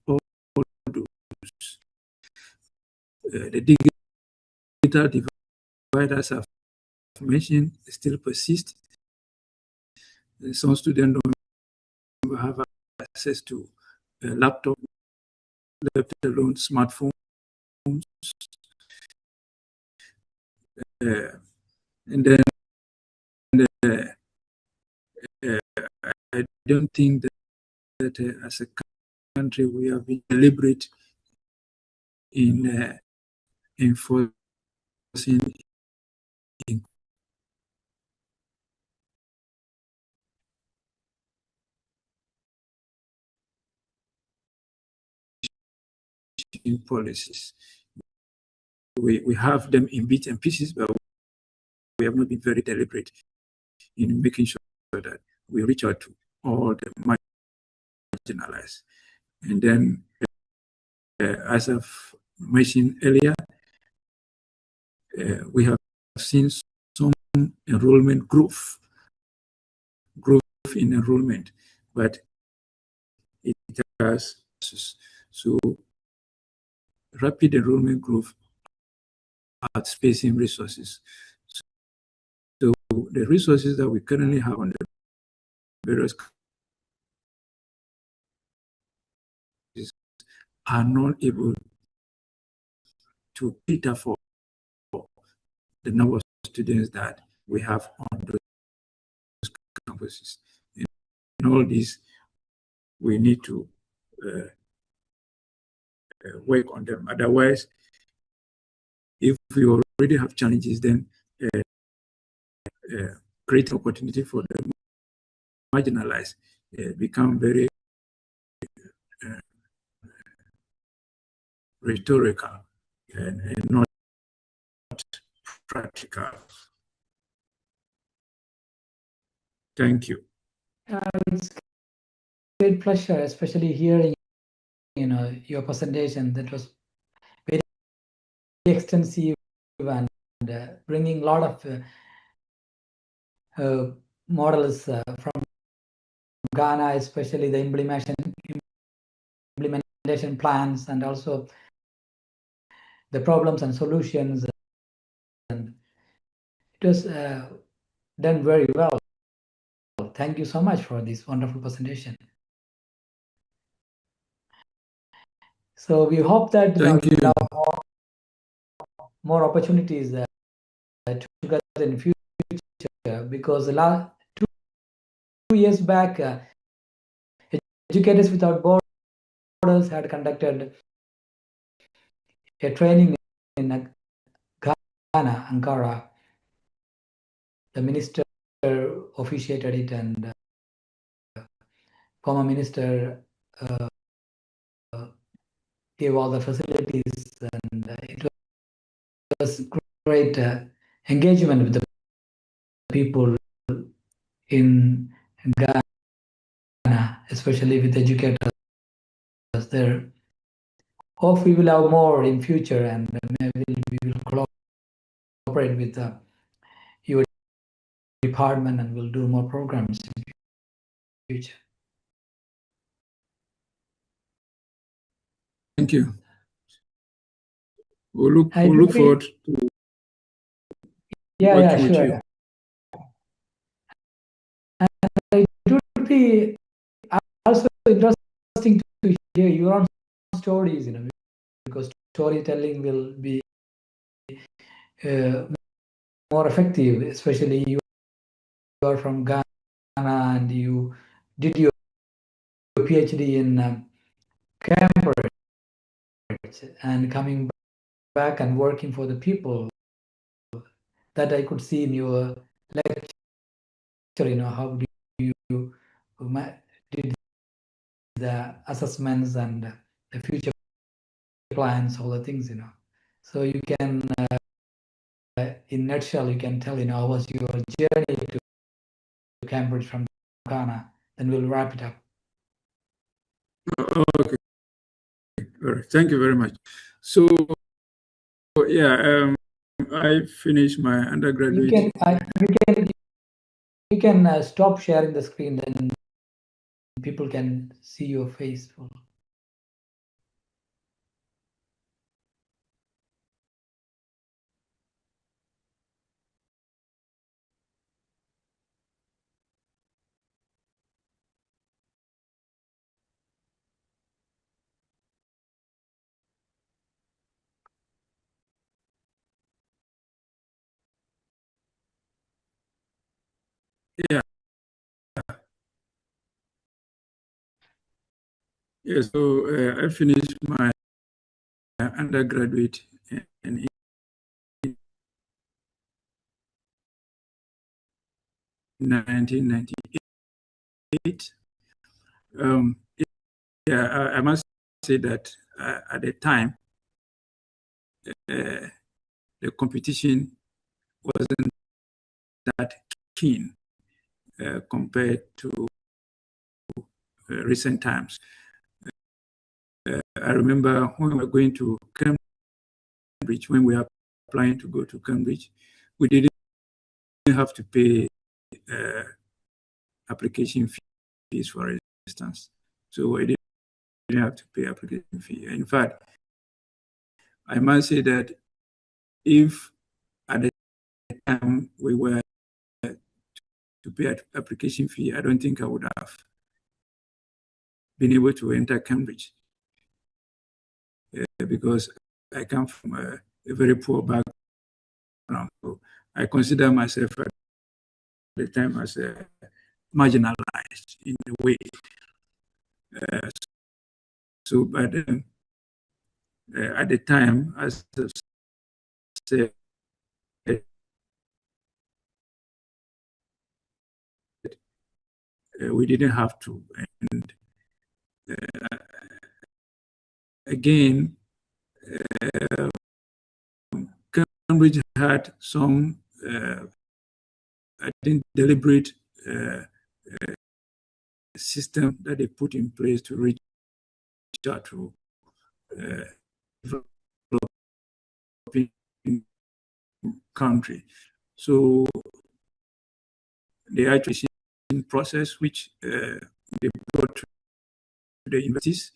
all those. The digital divide, as I've mentioned, still persists. Some students don't have access to a laptop, let alone smartphones. And then I don't think that as a country we have been deliberate in enforcing policies. We have them in bits and pieces, but we have not been very deliberate in making sure that we reach out to all the marginalized. And then, as I've mentioned earlier, we have seen some enrollment growth in enrollment, but it has so rapid enrollment growth outspacing resources. So the resources that we currently have on the various are not able to cater for the number of students that we have on those campuses. In all this, we need to work on them. Otherwise, if we already have challenges, then create opportunity for the marginalized become very rhetorical and not practical. Thank you. It's a great pleasure, especially hearing your presentation. That was very extensive and bringing a lot of models from Ghana, especially the implementation plans, and also the problems and solutions. And it was done very well. Thank you so much for this wonderful presentation. So we hope that we will have more opportunities together in future, because the last 2 years back, Educators Without Borders had conducted a training in Ghana, Ankara. The minister officiated it, and former minister gave all the facilities, and it was great engagement with the people in Ghana, especially with educators there. Hope we will have more in future, and maybe we will cooperate with your department, and we'll do more programs in the future. Thank you. We'll look forward to working with you. And it would be also interesting to hear your own stories, because storytelling will be more effective, especially you are from Ghana and you did your PhD in Cambridge, and coming back and working for the people, that I could see in your lecture, how do you did the assessments and the future plans, all the things, So you can, in nutshell, you can tell, how was your journey to Cambridge from Ghana, then we'll wrap it up. Okay. All right. Thank you very much. So, yeah, I finished my undergraduate. You can stop sharing the screen, then people can see your face. Yeah. Yeah, so I finished my undergraduate in 1998. Yeah, I must say that at the time, the competition wasn't that keen compared to recent times. I remember when we were going to Cambridge, when we were applying to go to Cambridge, we didn't have to pay application fees, for instance. So we didn't have to pay application fee. In fact, I must say that if at the time we were to pay application fee, I don't think I would have been able to enter Cambridge because I come from a very poor background. So I consider myself at the time as marginalized in a way. But at the time, as I said, we didn't have to. And again, Cambridge had some, I think, deliberate system that they put in place to reach to developing country. So the actualization process, which they brought to the universities,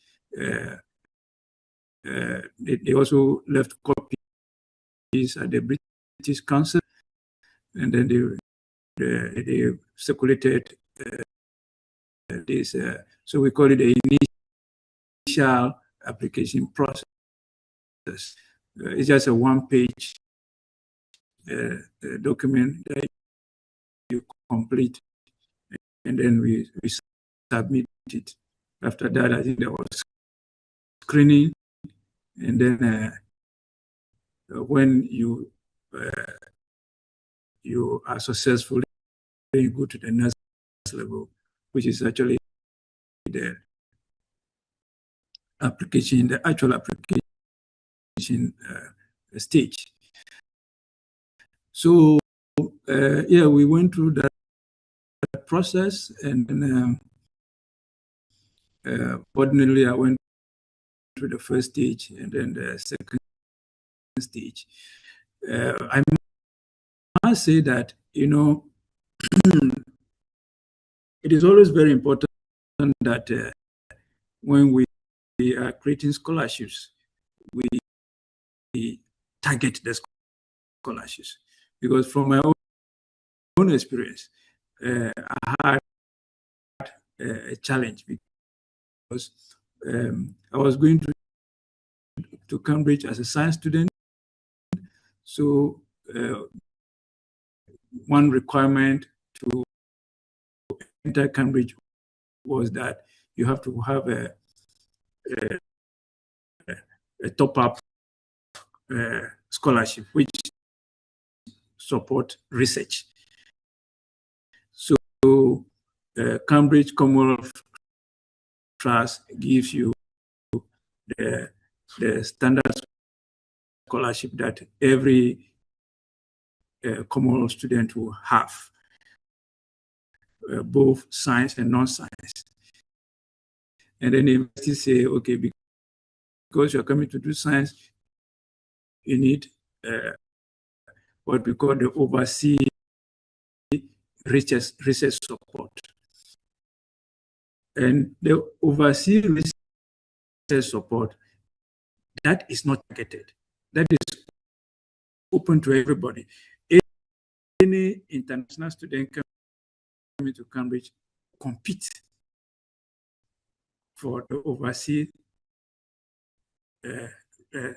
they also left copies at the British Council, and then they circulated this. So we call it the initial application process. It's just a one-page document that you complete, and then we submit it. After that, I think there was screening, and then when you are successful, then you go to the next level, which is actually the application, the actual application stage. So yeah, we went through that process, and then ordinarily I went through the first stage and then the second stage. I must say that, you know, it is always very important that when we are creating scholarships, we target the scholarships, because from my own experience, I had a challenge, because I was going to Cambridge as a science student. So one requirement to enter Cambridge was that you have to have a top-up scholarship which support research. So Cambridge Commonwealth Trust gives you the standard scholarship that every Commonwealth student will have, both science and non-science. And then the university say, okay, because you're coming to do science, you need what we call the overseas research support. And the overseas research support, that is not targeted. That is open to everybody. Any international student coming to Cambridge compete for the overseas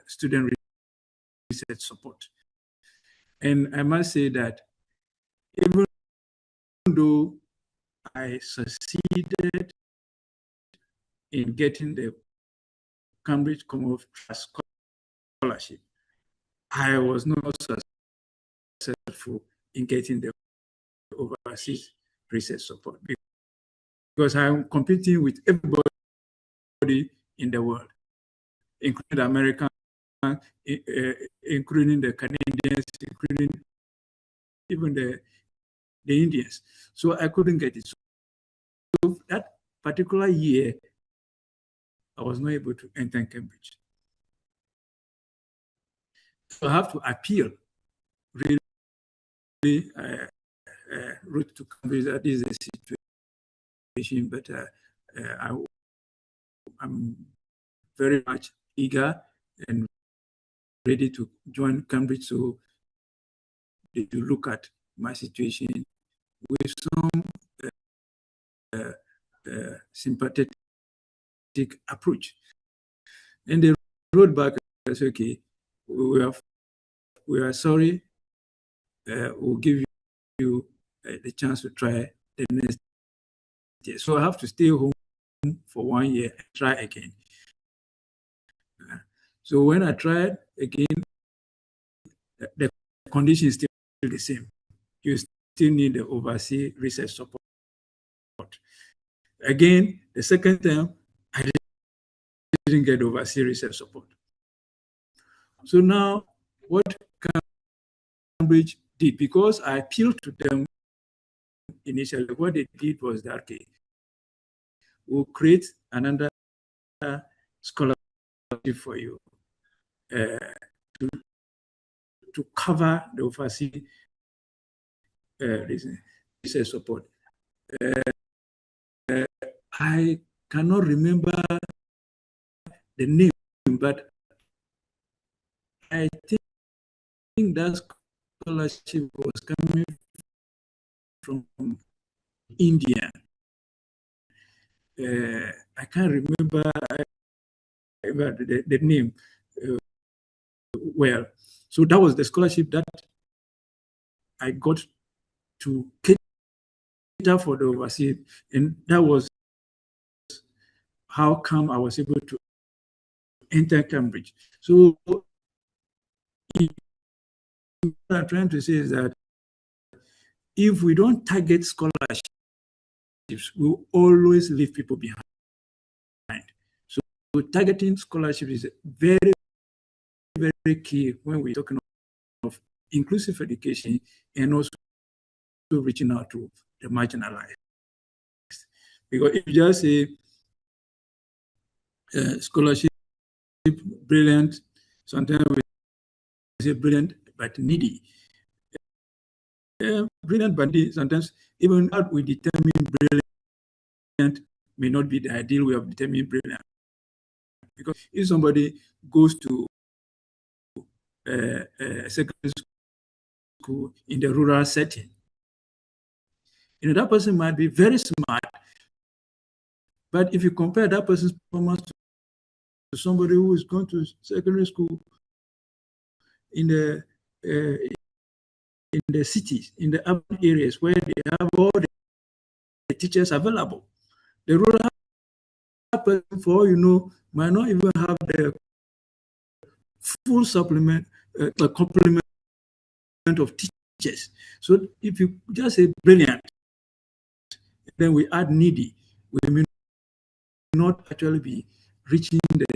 student research support. And I must say that even though I succeeded in getting the Cambridge Commonwealth Trust scholarship, I was not successful in getting the overseas research support, because I'm competing with everybody in the world, including the Americans, including the Canadians, including even the Indians. So I couldn't get it. So that particular year, I was not able to enter Cambridge. So I have to appeal, really, route to Cambridge. That is the situation, but I'm very much eager and ready to join Cambridge, so they do look at my situation with some sympathetic approach. And they wrote back and said, okay, we are sorry, we'll give you the chance to try the next year. So I have to stay home for 1 year and try again. So when I tried again, the condition is still the same. You still need the overseas research support. Again, the second time, I didn't get overseas research support. So now, what Cambridge did, because I appealed to them initially, what they did was that, okay, we'll create another scholarship for you to cover the overseas research support. I cannot remember the name, but I think that scholarship was coming from India. I can't remember the name well. So that was the scholarship that I got to cater for the overseas, and that was how come I was able to enter Cambridge. So what I'm trying to say is that if we don't target scholarships, we'll always leave people behind. So targeting scholarships is very, very key when we're talking of inclusive education and also reaching out to the marginalized. Because if you just say scholarship brilliant, sometimes we say brilliant but needy. Brilliant but needy, sometimes even how we determine brilliant may not be the ideal way of determining brilliant. Because if somebody goes to secondary school in the rural setting, that person might be very smart, but if you compare that person's performance to somebody who is going to secondary school in the cities, in the urban areas where they have all the teachers available, the rural person, for all you know, might not even have the full complement of teachers. So if you just say brilliant, then we add needy, we may not actually be reaching the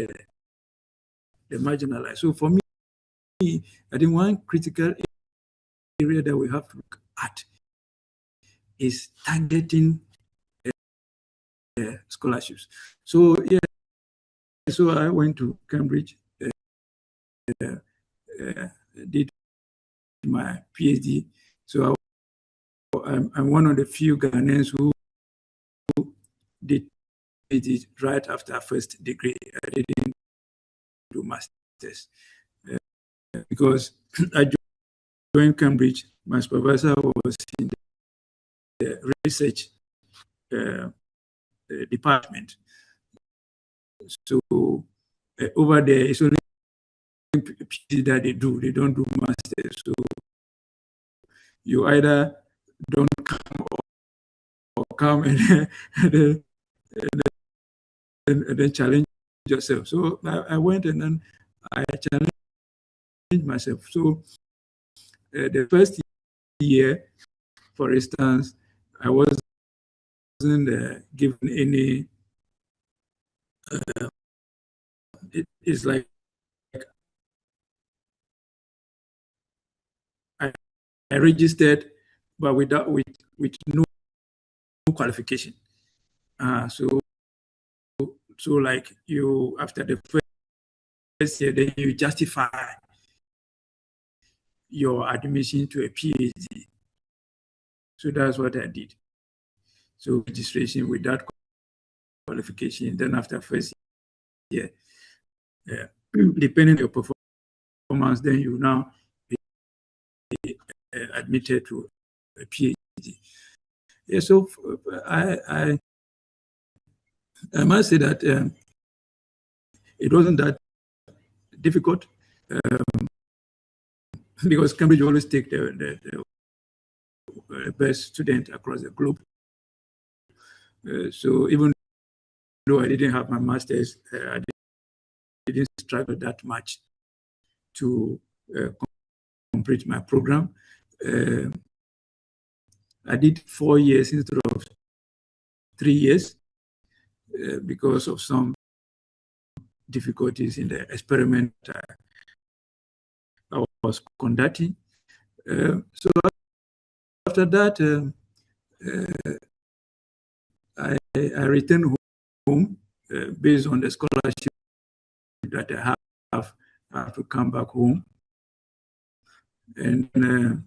marginalized. So for me, I think one critical area that we have to look at is targeting scholarships. So yeah, so I went to Cambridge, did my PhD. So I'm one of the few Ghanaians who did PhD right after first degree. I didn't do masters because I joined Cambridge. My supervisor was in the research department. So over there, it's only PhD that they do. They don't do masters. So you either don't come or come and then challenge yourself. So I went and then I challenged myself. So the first year, for instance, I wasn't given any. It's like I registered, but with no qualification. So like you, after the first year, then you justify your admission to a PhD. So that's what I did. So registration with that qualification. Then after first year, depending on your performance, then you now be admitted to a PhD. Yeah, so I must say that it wasn't that difficult because Cambridge always take the best student across the globe. So even though I didn't have my master's, I didn't struggle that much to complete my program. I did 4 years instead of 3 years because of some difficulties in the experiment I was conducting. So after that, I returned home based on the scholarship that I have to come back home. And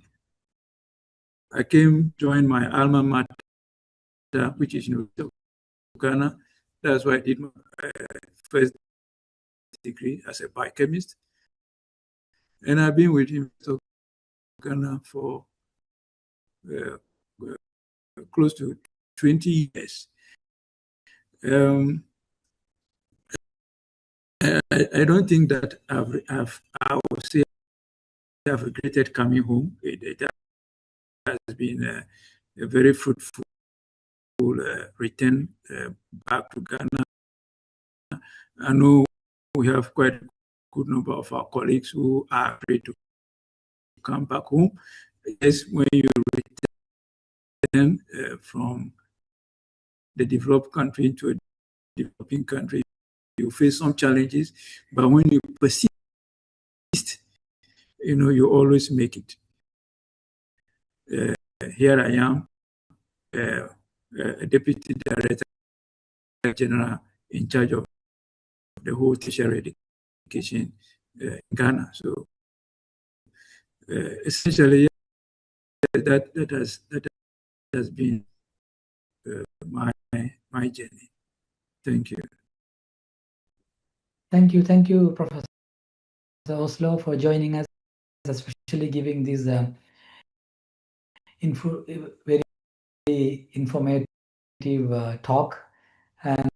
I joined my alma mater, which is University of Ghana. That's why I did my first degree as a biochemist. And I've been with University of Ghana for close to 20 years. I don't think that I would say I've regretted coming home. It has been a very fruitful return back to Ghana. I know we have quite a good number of our colleagues who are ready to come back home. Yes, when you return from the developed country to a developing country, you face some challenges, but when you persist, you always make it. Here I am, a deputy director general in charge of the whole tertiary education in Ghana. So essentially, that has been my journey. Thank you. Thank you, Professor Oslo, for joining us, especially giving this very informative talk. And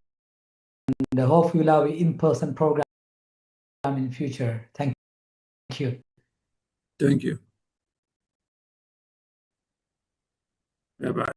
I hope you'll have an in-person program in future. Thank you. Thank you. Bye-bye.